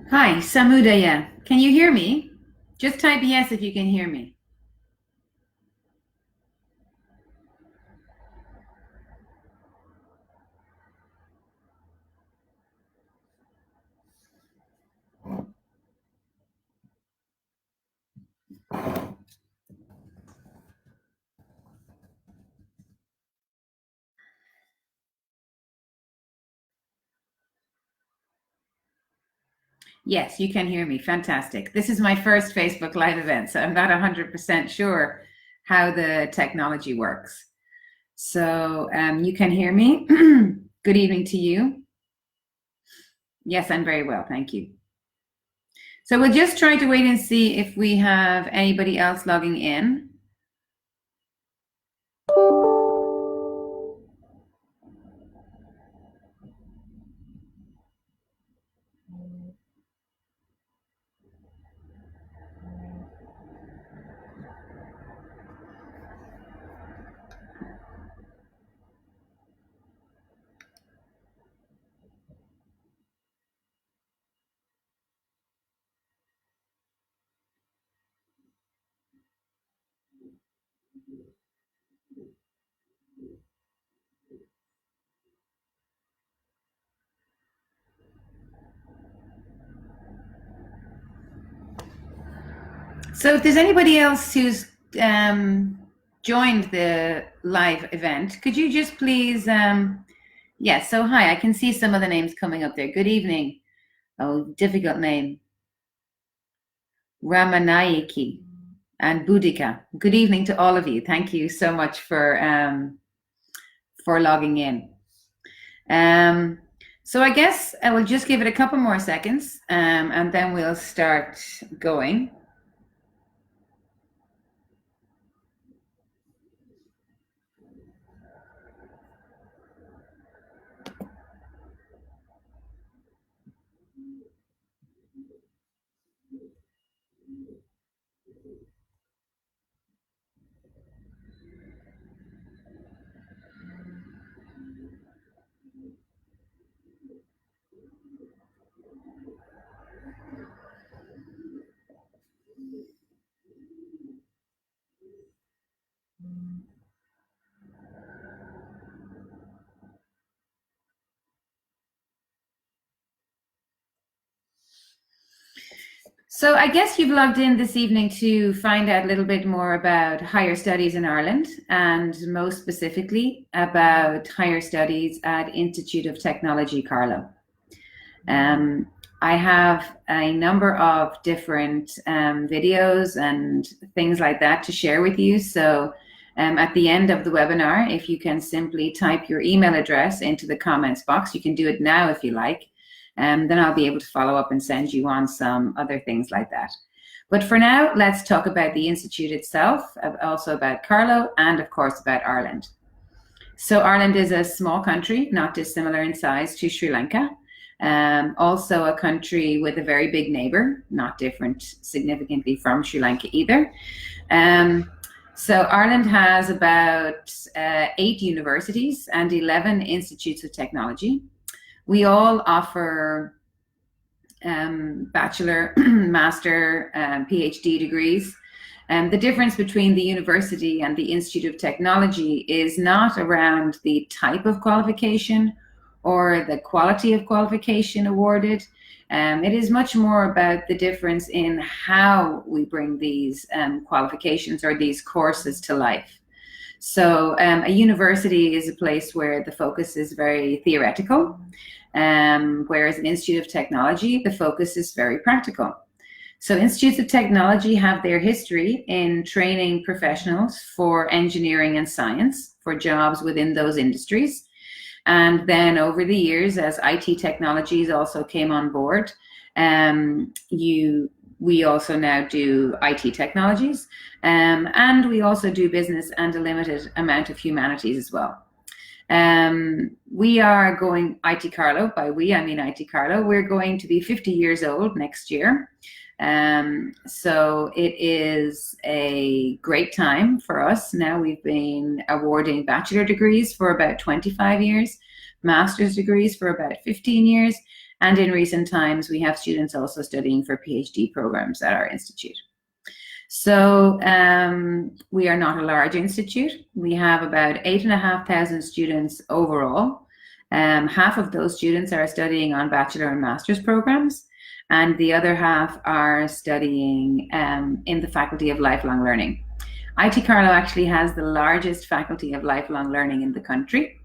Hi, Samudaya. Can you hear me? Just type yes if you can hear me. Yes, you can hear me. Fantastic. This is my first Facebook Live event, so I'm not 100% sure how the technology works. So you can hear me. Good evening to you. Yes, I'm very well. Thank you. So we'll just try to wait and see if we have anybody else logging in. So if there's anybody else who's joined the live event, could you just please, yes, so hi, I can see some of the names coming up there. Good evening. Oh, difficult name. Ramanayaki and Boudica. Good evening to all of you. Thank you so much for logging in. So I guess I will just give it a couple more seconds and then we'll start going. So I guess you've logged in this evening to find out a little bit more about higher studies in Ireland, and most specifically about higher studies at Institute of Technology, CARLOW. I have a number of different videos and things like that to share with you. So at the end of the webinar, if you can simply type your email address into the comments box, you can do it now if you like, and then I'll be able to follow up and send you on some other things like that. But for now, let's talk about the Institute itself, also about CARLOW, and of course about Ireland. So Ireland is a small country, not dissimilar in size to Sri Lanka. Also a country with a very big neighbor, not different significantly from Sri Lanka either. So Ireland has about 8 universities and 11 institutes of technology. We all offer bachelor, master, PhD degrees. The difference between the university and the Institute of Technology is not around the type of qualification or the quality of qualification awarded. It is much more about the difference in how we bring these qualifications or these courses to life. So a university is a place where the focus is very theoretical, whereas an Institute of Technology, the focus is very practical. So institutes of technology have their history in training professionals for engineering and science for jobs within those industries. And then over the years, as IT technologies also came on board, we also now do IT technologies, and we also do business and a limited amount of humanities as well. We are going, ITCARLOW, by we I mean ITCARLOW, we're going to be 50 years old next year. So it is a great time for us. Now we've been awarding bachelor degrees for about 25 years, master's degrees for about 15 years. And in recent times, we have students also studying for PhD programs at our institute. So we are not a large institute. We have about 8,500 students overall. Half of those students are studying on bachelor and master's programs, and the other half are studying in the Faculty of Lifelong Learning. ITCARLOW actually has the largest Faculty of Lifelong Learning in the country.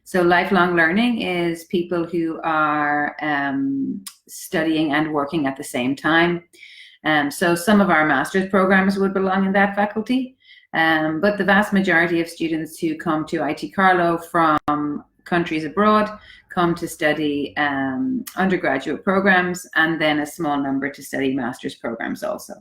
So lifelong learning is people who are studying and working at the same time. So some of our master's programs would belong in that faculty, but the vast majority of students who come to ITCARLOW from countries abroad come to study undergraduate programs, and then a small number to study master's programs also.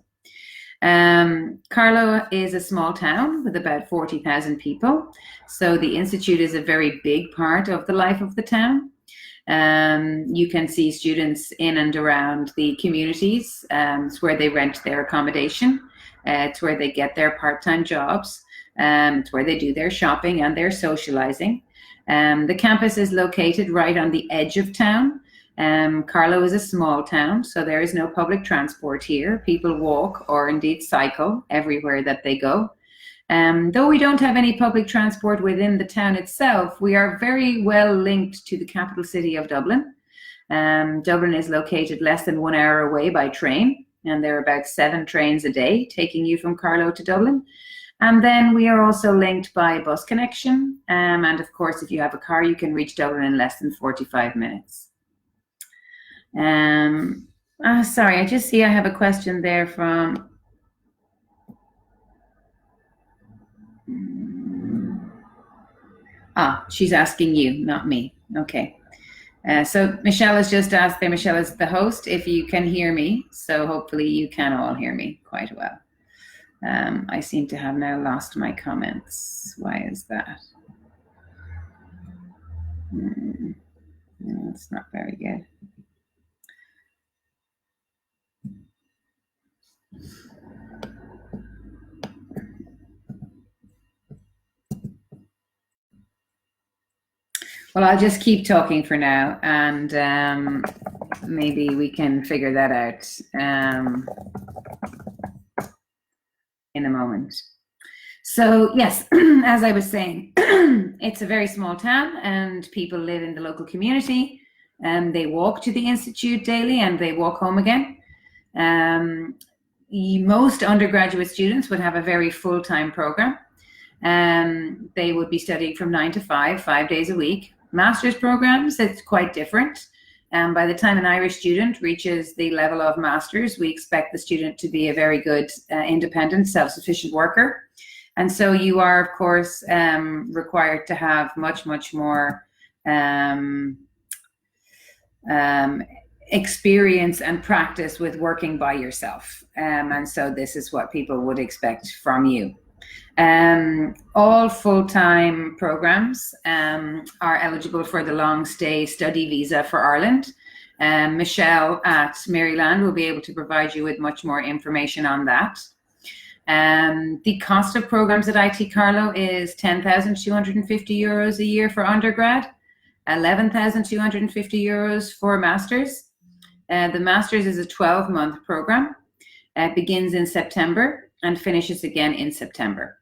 CARLOW is a small town with about 40,000 people, so the institute is a very big part of the life of the town. You can see students in and around the communities. It's where they rent their accommodation. It's where they get their part-time jobs. It's where they do their shopping and their socializing. The campus is located right on the edge of town. CARLOW is a small town, so there is no public transport here. People walk or indeed cycle everywhere that they go. Though we don't have any public transport within the town itself, we are very well linked to the capital city of Dublin. Dublin is located less than 1 hour away by train, and there are about 7 trains a day taking you from CARLOW to Dublin. And then we are also linked by bus connection. And of course, if you have a car, you can reach Dublin in less than 45 minutes. Sorry, I just see I have a question there from... she's asking you, not me. Okay. So Michelle has just asked there, Michelle is the host, if you can hear me. So hopefully you can all hear me quite well. I seem to have now lost my comments. Why is that? That's not very good. Well, I'll just keep talking for now, and maybe we can figure that out in a moment. So yes, as I was saying, it's a very small town, and people live in the local community, and they walk to the institute daily and they walk home again. Most undergraduate students would have a very full-time program. They would be studying from 9 to 5, 5 days a week. Master's programs, it's quite different. By the time an Irish student reaches the level of master's, we expect the student to be a very good, independent, self-sufficient worker. And so you are, of course, required to have much more experience and practice with working by yourself. And so this is what people would expect from you. All full-time programs are eligible for the long stay study visa for Ireland. Michelle at Maryland will be able to provide you with much more information on that. The cost of programs at ITCARLOW is €10,250 a year for undergrad, €11,250 for masters. The masters is a 12-month program. It begins in September and finishes again in September.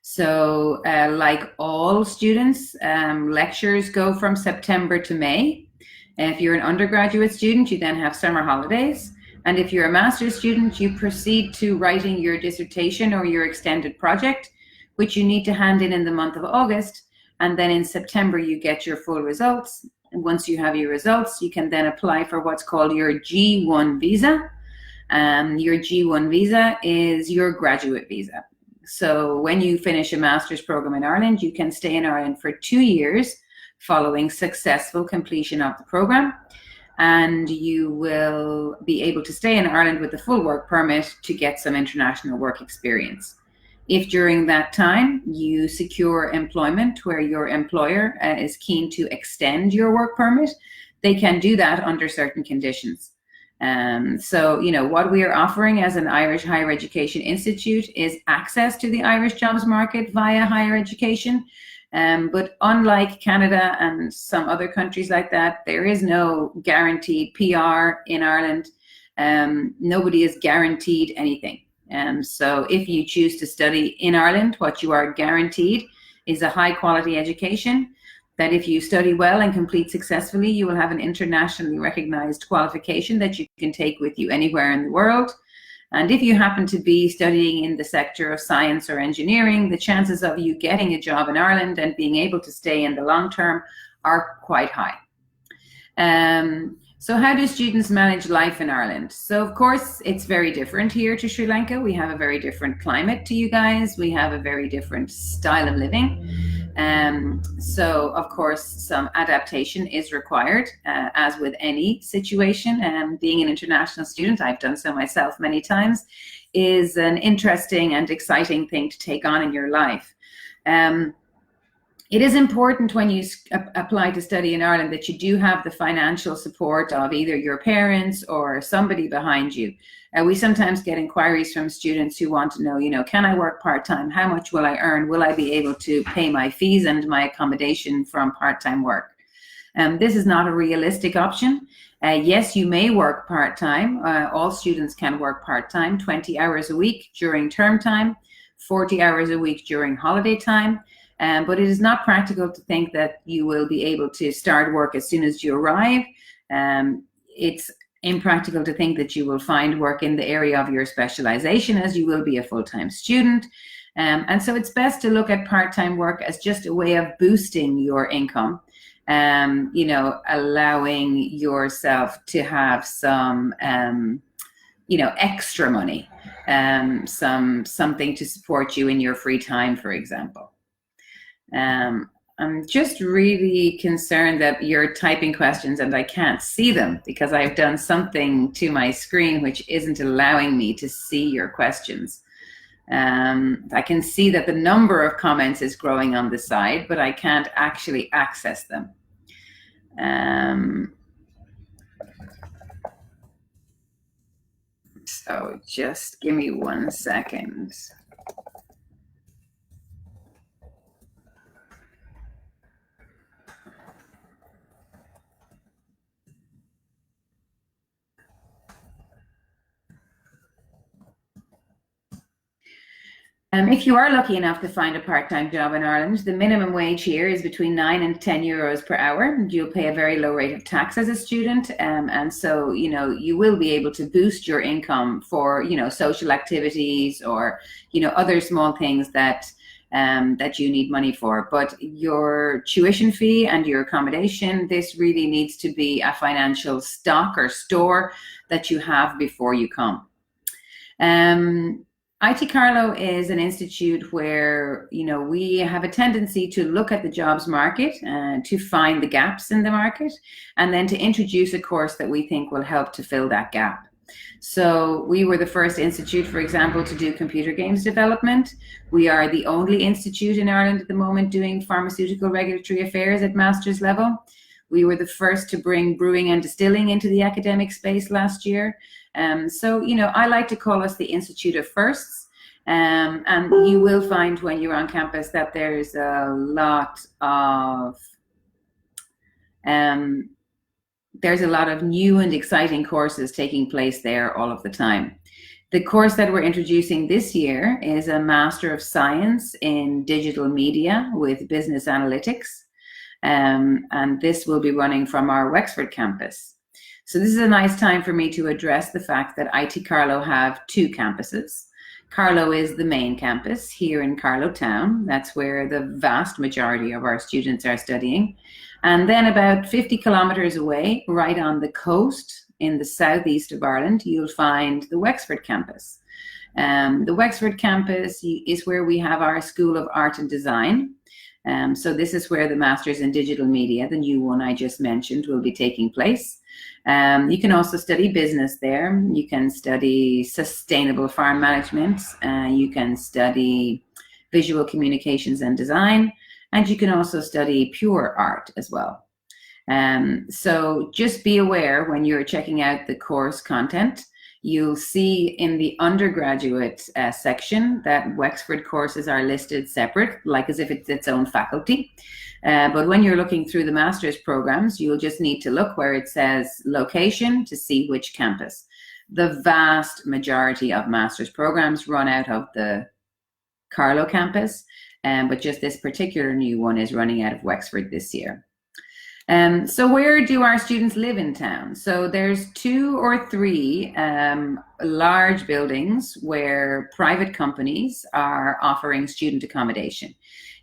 So like all students, lectures go from September to May. If you're an undergraduate student, you then have summer holidays. And if you're a master's student, you proceed to writing your dissertation or your extended project, which you need to hand in the month of August. And then in September, you get your full results. And once you have your results, you can then apply for what's called your G1 visa. Your G1 visa is your graduate visa. So when you finish a master's program in Ireland, you can stay in Ireland for 2 years following successful completion of the program. And you will be able to stay in Ireland with the full work permit to get some international work experience. If during that time you secure employment where your employer is keen to extend your work permit, they can do that under certain conditions. So, you know, what we are offering as an Irish higher education institute is access to the Irish jobs market via higher education. But unlike Canada and some other countries like that, there is no guaranteed PR in Ireland. Nobody is guaranteed anything. So if you choose to study in Ireland, what you are guaranteed is a high quality education, that if you study well and complete successfully, you will have an internationally recognized qualification that you can take with you anywhere in the world. And if you happen to be studying in the sector of science or engineering, the chances of you getting a job in Ireland and being able to stay in the long term are quite high. So how do students manage life in Ireland? So of course, it's very different here to Sri Lanka. We have a very different climate to you guys. We have a very different style of living. So of course, some adaptation is required, as with any situation. Being an international student, I've done so myself many times, is an interesting and exciting thing to take on in your life. It is important when you apply to study in Ireland that you do have the financial support of either your parents or somebody behind you. We sometimes get inquiries from students who want to know, can I work part-time? How much will I earn? Will I be able to pay my fees and my accommodation from part-time work? This is not a realistic option. Yes, you may work part-time. All students can work part-time, 20 hours a week during term time, 40 hours a week during holiday time. But it is not practical to think that you will be able to start work as soon as you arrive. It's impractical to think that you will find work in the area of your specialization, as you will be a full-time student. And so it's best to look at part-time work as just a way of boosting your income, allowing yourself to have some, extra money, something to support you in your free time, for example. I'm just really concerned that you're typing questions and I can't see them because I've done something to my screen which isn't allowing me to see your questions. I can see that the number of comments is growing on the side, but I can't actually access them. So just give me 1 second. If you are lucky enough to find a part-time job in Ireland, the minimum wage here is between 9 and 10 euros per hour. You'll pay a very low rate of tax as a student, and so you will be able to boost your income for social activities or other small things that you need money for. But your tuition fee and your accommodation, this really needs to be a financial stock or store that you have before you come. ITCARLOW is an institute where we have a tendency to look at the jobs market to find the gaps in the market, and then to introduce a course that we think will help to fill that gap. So we were the first institute, for example, to do computer games development. We are the only institute in Ireland at the moment doing pharmaceutical regulatory affairs at master's level. We were the first to bring brewing and distilling into the academic space last year. So, I like to call us the Institute of Firsts. And you will find when you're on campus that there's a lot of new and exciting courses taking place there all of the time. The course that we're introducing this year is a Master of Science in Digital Media with Business Analytics. And this will be running from our Wexford campus. So this is a nice time for me to address the fact that ITCARLOW have 2 campuses. CARLOW is the main campus here in Carlow town. That's where the vast majority of our students are studying. And then about 50 kilometers away, right on the coast in the southeast of Ireland, you'll find the Wexford campus. The Wexford campus is where we have our School of Art and Design. So this is where the Masters in Digital Media, the new one I just mentioned, will be taking place. You can also study business there. You can study sustainable farm management. You can study visual communications and design. And you can also study pure art as well. So just be aware when you're checking out the course content, you'll see in the undergraduate section that Wexford courses are listed separate, like as if it's its own faculty. But when you're looking through the master's programs, you'll just need to look where it says location to see which campus. The vast majority of master's programs run out of the CARLOW campus, but just this particular new one is running out of Wexford this year. So where do our students live in town? So there's 2 or 3 large buildings where private companies are offering student accommodation.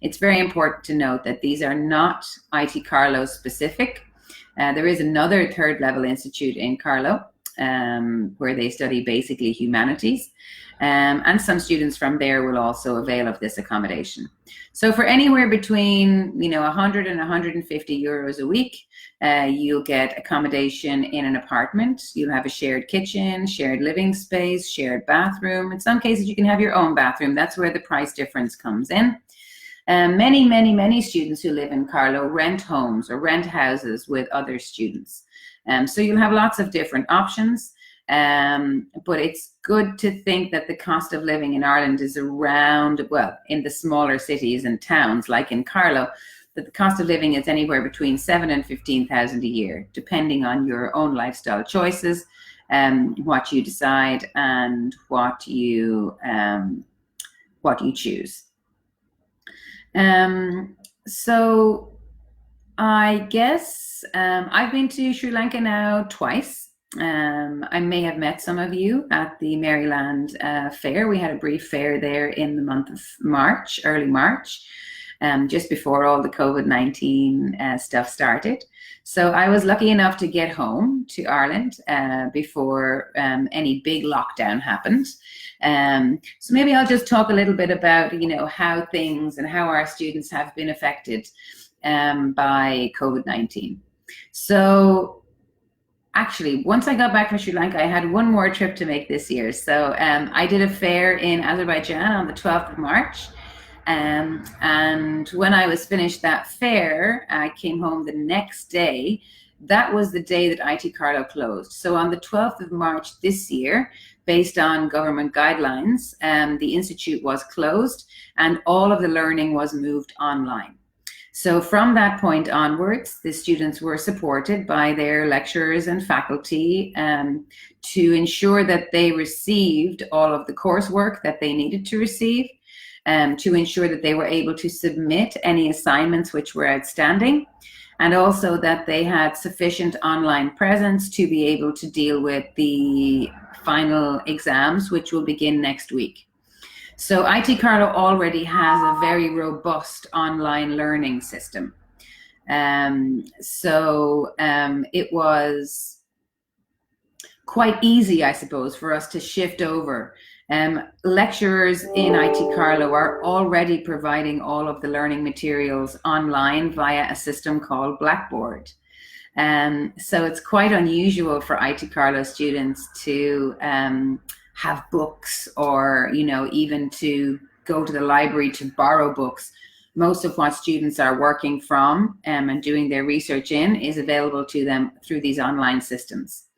It's very important to note that these are not ITCARLOW specific. There is another 3rd level institute in CARLOW where they study basically humanities. And some students from there will also avail of this accommodation. So for anywhere between 100 and 150 euros a week, you'll get accommodation in an apartment. You'll have a shared kitchen, shared living space, shared bathroom. In some cases, you can have your own bathroom. That's where the price difference comes in. Many students who live in CARLOW rent homes or rent houses with other students. So you'll have lots of different options. But it's good to think that the cost of living in Ireland is around, well, in the smaller cities and towns, like in CARLOW, that the cost of living is anywhere between 7,000 and 15,000 a year, depending on your own lifestyle choices, what you decide and what you choose. So I guess I've been to Sri Lanka now twice. I may have met some of you at the Maryland fair. We had a brief fair there in the month of March, early March, just before all the COVID-19 stuff started. So I was lucky enough to get home to Ireland before any big lockdown happened. So maybe I'll just talk a little bit about, how things and how our students have been affected by COVID-19. So actually, once I got back from Sri Lanka, I had one more trip to make this year. So I did a fair in Azerbaijan on the 12th of March. And when I was finished that fair, I came home the next day. That was the day that ITCARLOW closed. So on the 12th of March this year, based on government guidelines, the institute was closed and all of the learning was moved online. So from that point onwards, the students were supported by their lecturers and faculty to ensure that they received all of the coursework that they needed to receive, to ensure that they were able to submit any assignments which were outstanding, and also that they had sufficient online presence to be able to deal with the final exams, which will begin next week. So ITCARLOW already has a very robust online learning system. It was quite easy, I suppose, for us to shift over. Lecturers in ITCARLOW are already providing all of the learning materials online via a system called Blackboard. So it's quite unusual for ITCARLOW students to have books or, even to go to the library to borrow books. Most of what students are working from and doing their research in is available to them through these online systems.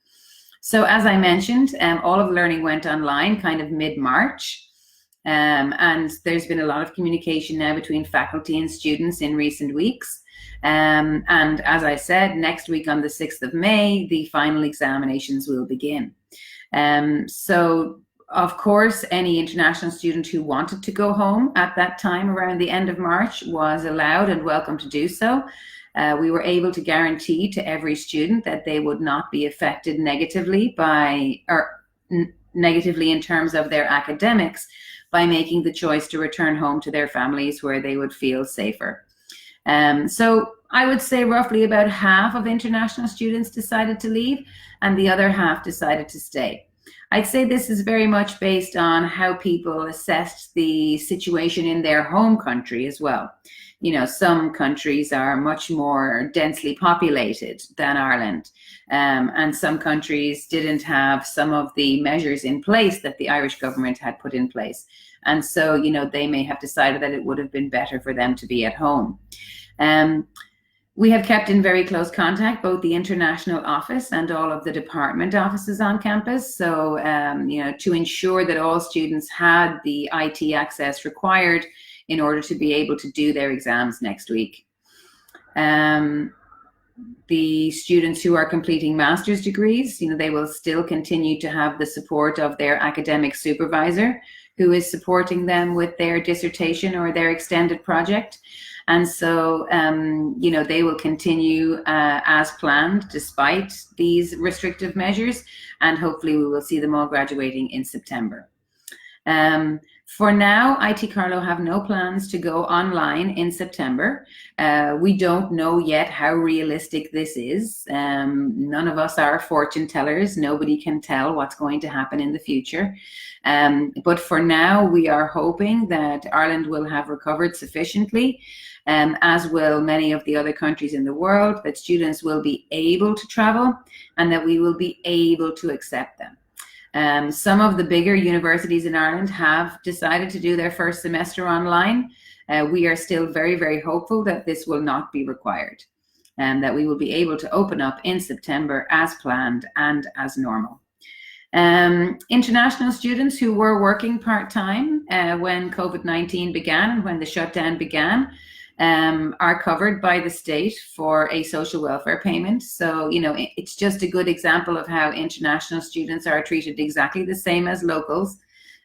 So as I mentioned, all of the learning went online kind of mid-March. And there's been a lot of communication now between faculty and students in recent weeks. And as I said, next week on the 6th of May, the final examinations will begin. So of course, any international student who wanted to go home at that time around the end of March was allowed and welcome to do so. We were able to guarantee to every student that they would not be affected negatively negatively in terms of their academics by making the choice to return home to their families where they would feel safer. So I would say roughly about half of international students decided to leave and the other half decided to stay. I'd say this is very much based on how people assessed the situation in their home country as well. Some countries are much more densely populated than Ireland, and some countries didn't have some of the measures in place that the Irish government had put in place. And so, they may have decided that it would have been better for them to be at home. We have kept in very close contact, both the international office and all of the department offices on campus. So, to ensure that all students had the IT access required in order to be able to do their exams next week. The students who are completing master's degrees, they will still continue to have the support of their academic supervisor, who is supporting them with their dissertation or their extended project. And so, they will continue as planned despite these restrictive measures, and hopefully we will see them all graduating in September. For now, ITCARLOW have no plans to go online in September. We don't know yet how realistic this is. None of us are fortune tellers. Nobody can tell what's going to happen in the future. But for now, we are hoping that Ireland will have recovered sufficiently, as will many of the other countries in the world, that students will be able to travel and that we will be able to accept them. Some of the bigger universities in Ireland have decided to do their first semester online. We are still very, very hopeful that this will not be required, and that we will be able to open up in September as planned and as normal. International students who were working part-time when COVID-19 began and when the shutdown began are covered by the state for a social welfare payment. So, it's just a good example of how international students are treated exactly the same as locals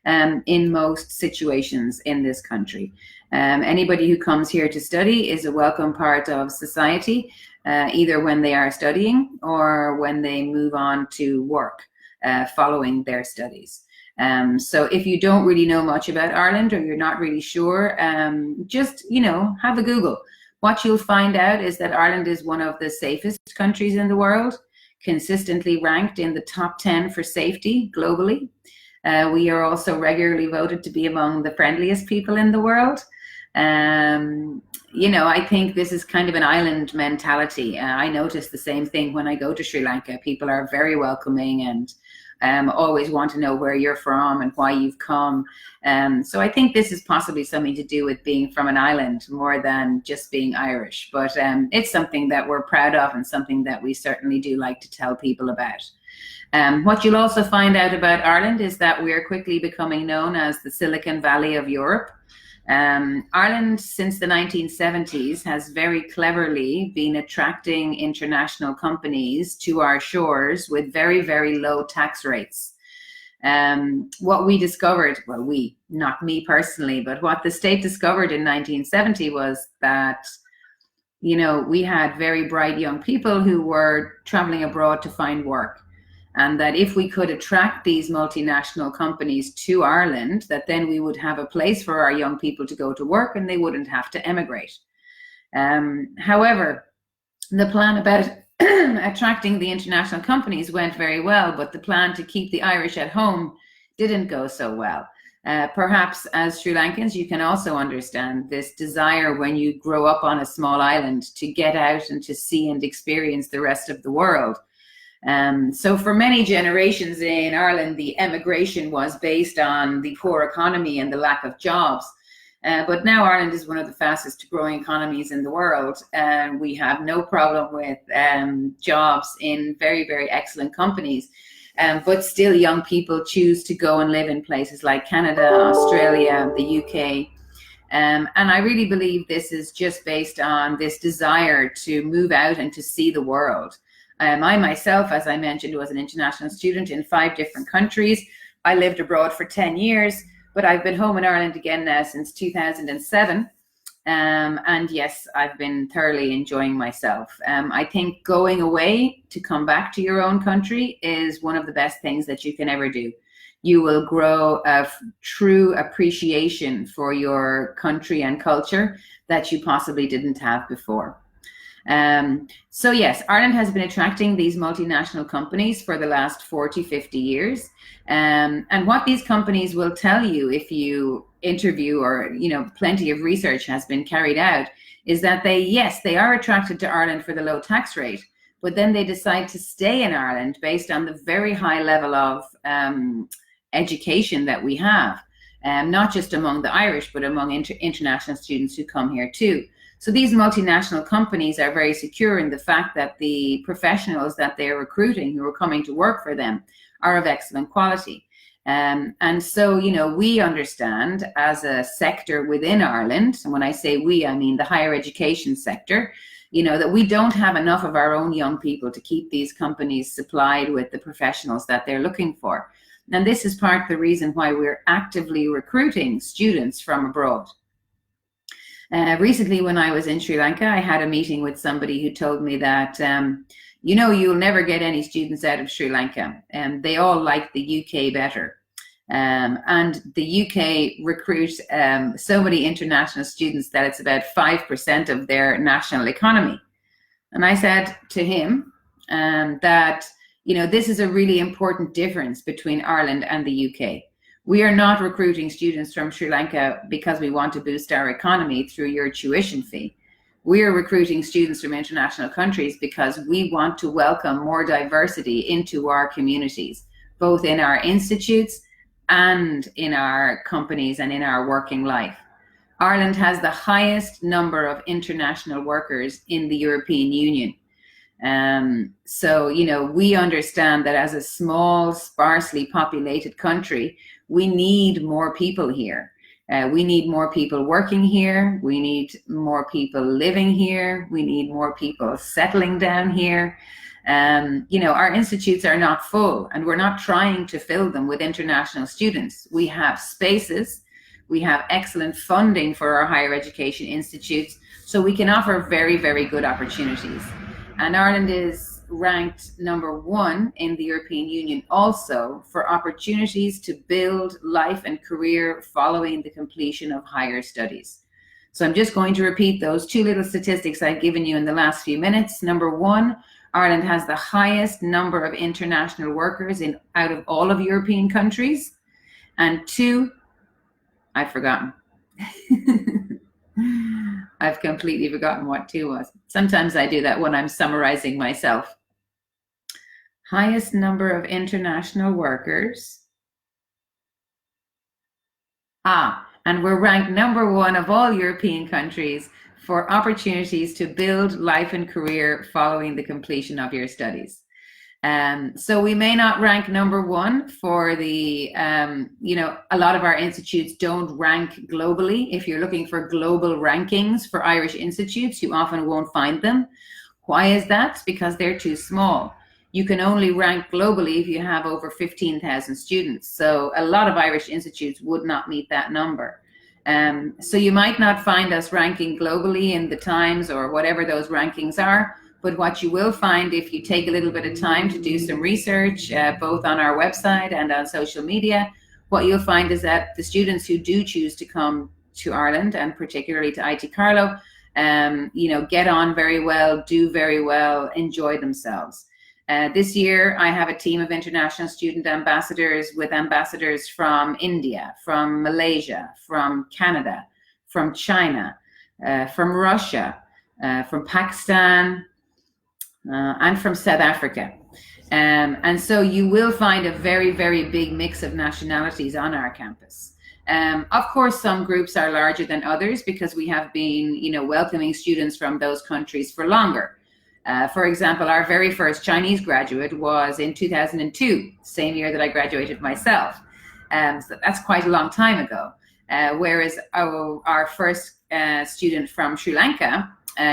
in most situations in this country. Anybody who comes here to study is a welcome part of society, either when they are studying or when they move on to work following their studies. So if you don't really know much about Ireland, or you're not really sure, just, have a Google. What you'll find out is that Ireland is one of the safest countries in the world, consistently ranked in the top 10 for safety globally. We are also regularly voted to be among the friendliest people in the world. I think this is kind of an island mentality. I notice the same thing when I go to Sri Lanka. People are very welcoming and always want to know where you're from and why you've come. So I think this is possibly something to do with being from an island more than just being Irish. But it's something that we're proud of and something that we certainly do like to tell people about. What you'll also find out about Ireland is that we're quickly becoming known as the Silicon Valley of Europe. Ireland, since the 1970s, has very cleverly been attracting international companies to our shores with very, very low tax rates. What we discovered, well, not me personally, but what the state discovered in 1970 was that, we had very bright young people who were traveling abroad to find work. And that if we could attract these multinational companies to Ireland, that then we would have a place for our young people to go to work and they wouldn't have to emigrate. However, the plan about attracting the international companies went very well, but the plan to keep the Irish at home didn't go so well. Perhaps as Sri Lankans, you can also understand this desire when you grow up on a small island to get out and to see and experience the rest of the world. So for many generations in Ireland, the emigration was based on the poor economy and the lack of jobs. But now Ireland is one of the fastest growing economies in the world. And we have no problem with jobs in very, very excellent companies. But still young people choose to go and live in places like Canada, Australia, the UK. And I really believe this is just based on this desire to move out and to see the world. I myself, as I mentioned, was an international student in 5 different countries. I lived abroad for 10 years, but I've been home in Ireland again now since 2007. And yes, I've been thoroughly enjoying myself. I think going away to come back to your own country is one of the best things that you can ever do. You will grow a true appreciation for your country and culture that you possibly didn't have before. So yes, Ireland has been attracting these multinational companies for the last 40, 50 years. And what these companies will tell you if you interview, or, plenty of research has been carried out, is that they are attracted to Ireland for the low tax rate, but then they decide to stay in Ireland based on the very high level of education that we have, not just among the Irish, but among international students who come here too. So these multinational companies are very secure in the fact that the professionals that they're recruiting who are coming to work for them are of excellent quality. And so, you know, we understand as a sector within Ireland, and when I say we, I mean the higher education sector, you know, that we don't have enough of our own young people to keep these companies supplied with the professionals that they're looking for. And this is part of the reason why we're actively recruiting students from abroad. Recently, when I was in Sri Lanka, I had a meeting with somebody who told me that, you know, you'll never get any students out of Sri Lanka, and they all like the UK better. And the UK recruits so many international students that it's about 5% of their national economy. And I said to him that, you know, this is a really important difference between Ireland and the UK. We are not recruiting students from Sri Lanka because we want to boost our economy through your tuition fee. We are recruiting students from international countries because we want to welcome more diversity into our communities, both in our institutes and in our companies and in our working life. Ireland has the highest number of international workers in the European Union. So, you know, we understand that as a small, sparsely populated country, we need more people here. We need more people working here. We need more people living here. We need more people settling down here. You know, our institutes are not full, and we're not trying to fill them with international students. We have spaces. We have excellent funding for our higher education institutes, so we can offer very, very good opportunities. And Ireland is ranked #1 in the European Union also for opportunities to build life and career following the completion of higher studies. So I'm just going to repeat those two little statistics I've given you in the last few minutes. #1, Ireland has the highest number of international workers out of all of European countries. And 2, I've forgotten. I've completely forgotten what 2 was. Sometimes I do that when I'm summarizing myself. Highest number of international workers. And we're ranked #1 of all European countries for opportunities to build life and career following the completion of your studies. So we may not rank #1 for the, you know, a lot of our institutes don't rank globally. If you're looking for global rankings for Irish institutes, you often won't find them. Why is that? Because they're too small. You can only rank globally if you have over 15,000 students. So a lot of Irish institutes would not meet that number. So you might not find us ranking globally in the Times or whatever those rankings are, but what you will find if you take a little bit of time to do some research, both on our website and on social media, what you'll find is that the students who do choose to come to Ireland, and particularly to ITCARLOW, you know, get on very well, do very well, enjoy themselves. This year, I have a team of international student ambassadors with ambassadors from India, from Malaysia, from Canada, from China, from Russia, from Pakistan, and from South Africa. And so you will find a very, very big mix of nationalities on our campus. Of course, some groups are larger than others because we have been, you know, welcoming students from those countries for longer. For example, our very first Chinese graduate was in 2002, same year that I graduated myself. So that's quite a long time ago. Whereas our first student from Sri Lanka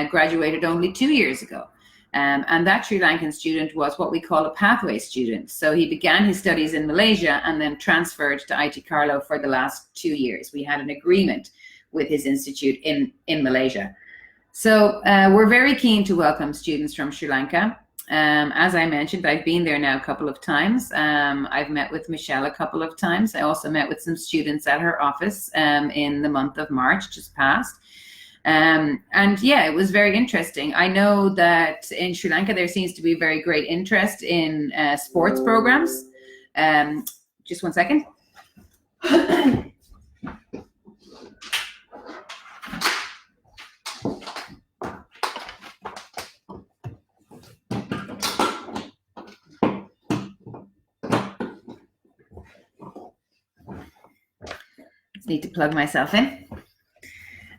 graduated only 2 years ago. And that Sri Lankan student was what we call a pathway student. So he began his studies in Malaysia and then transferred to ITCARLOW for the last 2 years. We had an agreement with his institute in Malaysia. So we're very keen to welcome students from Sri Lanka. As I mentioned, I've been there now a couple of times. I've met with Michelle a couple of times. I also met with some students at her office in the month of March just passed. And yeah, it was very interesting. I know that in Sri Lanka, there seems to be very great interest in sports programs. Just one second. Need to plug myself in.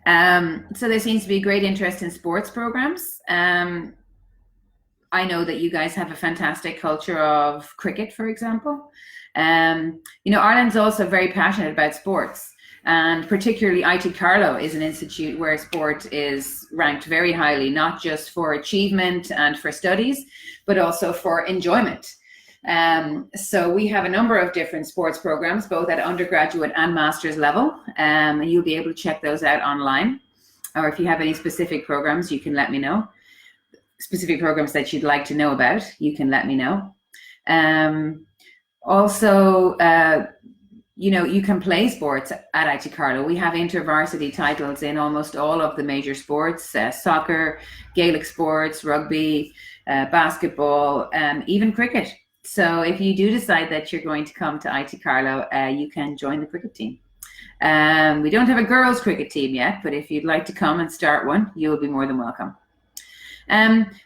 So there seems to be great interest in sports programs. I know that you guys have a fantastic culture of cricket, for example. Ireland's also very passionate about sports, and particularly ITCARLOW is an institute where sport is ranked very highly, not just for achievement and for studies, but also for enjoyment. So we have a number of different sports programs, both at undergraduate and master's level. You'll be able to check those out online, or if you have any specific programs, you can let me know. Specific programs that you'd like to know about, you can let me know. Also, you can play sports at ITCARLOW. We have intervarsity titles in almost all of the major sports, soccer, Gaelic sports, rugby, basketball, even cricket. So if you do decide that you're going to come to ITCARLOW, you can join the cricket team. We don't have a girls' cricket team yet, but if you'd like to come and start one, you'll be more than welcome.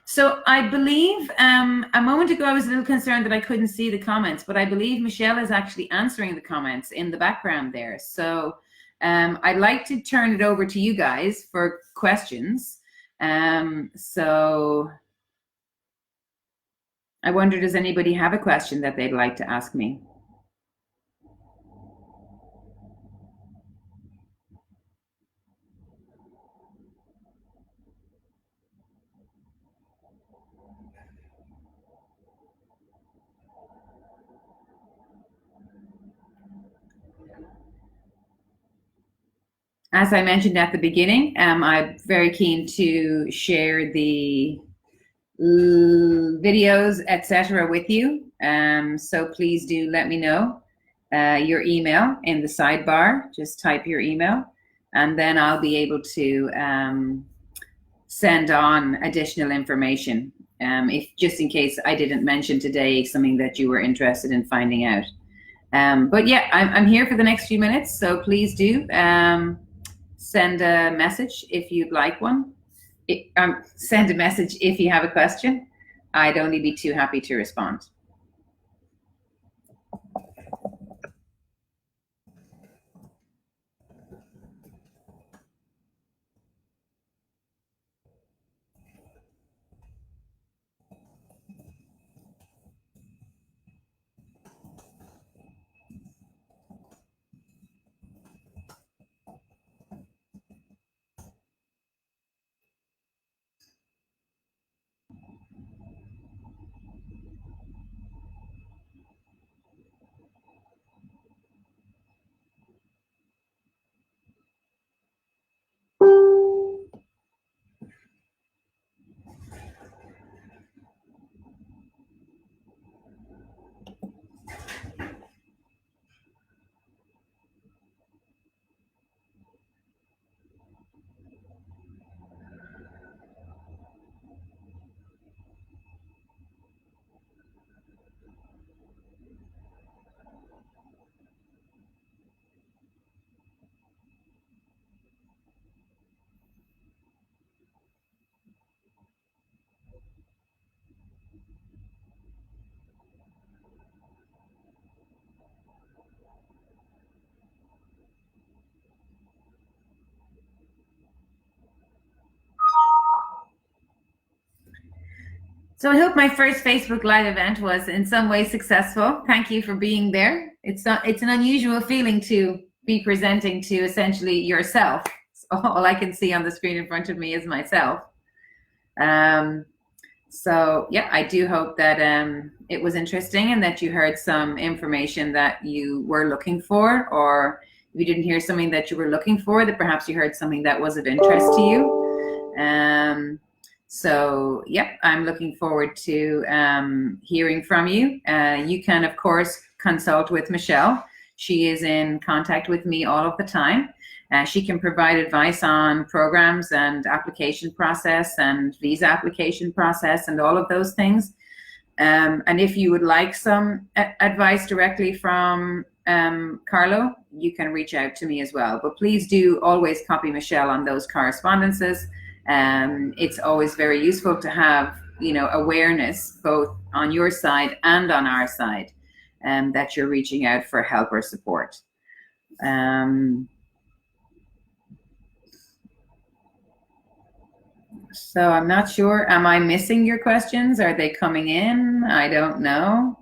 So I believe a moment ago I was a little concerned that I couldn't see the comments, but I believe Michelle is actually answering the comments in the background there. So I'd like to turn it over to you guys for questions. So I wonder, does anybody have a question that they'd like to ask me? As I mentioned at the beginning, I'm very keen to share the videos, etc., with you. So please do let me know your email in the sidebar. Just type your email, and then I'll be able to send on additional information, if just in case I didn't mention today something that you were interested in finding out. But yeah, I'm here for the next few minutes, so please do send a message if you'd like one. Send a message if you have a question. I'd only be too happy to respond. So I hope my first Facebook Live event was in some way successful. Thank you for being there. It's an unusual feeling to be presenting to essentially yourself. So all I can see on the screen in front of me is myself. So yeah, I do hope that it was interesting and that you heard some information that you were looking for, or if you didn't hear something that you were looking for, that perhaps you heard something that was of interest to you. So, yep, I'm looking forward to hearing from you. You can, of course, consult with Michelle. She is in contact with me all of the time. She can provide advice on programs and application process and visa application process and all of those things. And if you would like some advice directly from CARLOW, you can reach out to me as well. But please do always copy Michelle on those correspondences. It's always very useful to have, awareness both on your side and on our side, that you're reaching out for help or support. So I'm not sure. Am I missing your questions? Are they coming in? I don't know.